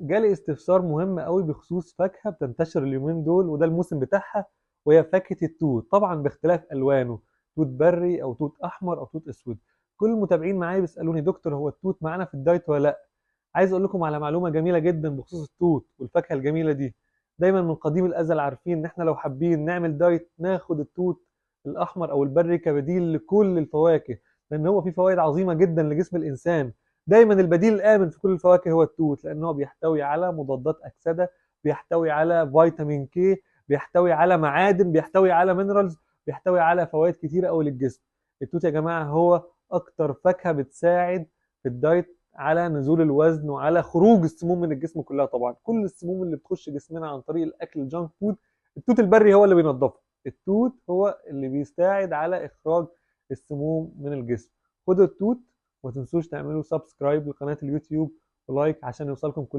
جالي استفسار مهم قوي بخصوص فاكهة بتنتشر اليومين دول وده الموسم بتاعها، وهي فاكهة التوت، طبعا باختلاف ألوانه، توت بري أو توت أحمر أو توت أسود. كل المتابعين معايا بيسألوني دكتور هو التوت معانا في الدايت ولا لأ؟ عايز أقول لكم على معلومة جميلة جدا بخصوص التوت والفاكهة الجميلة دي. دايما من قديم الأزل عارفين إن إحنا لو حابين نعمل دايت ناخد التوت الأحمر أو البري كبديل لكل الفواكه، لأن هو فيه فوائد عظيمة جدا لجسم الإنسان. دايما البديل الآمن في كل الفواكه هو التوت، لأنه بيحتوي على مضادات أكسدة، بيحتوي على فيتامين كي، بيحتوي على معادن، بيحتوي على مينرالز، بيحتوي على فوائد كتيرة قوي للجسم. التوت يا جماعة هو أكتر فاكهة بتساعد في الدايت على نزول الوزن وعلى خروج السموم من الجسم كلها. طبعا كل السموم اللي بتخش جسمنا عن طريق الاكل الجانك فود، التوت البري هو اللي بينظفها. التوت هو اللي بيساعد على اخراج السموم من الجسم. خدوا التوت، وما تنسوش تعملوا سبسكرايب لقناة اليوتيوب ولايك عشان يوصلكم كل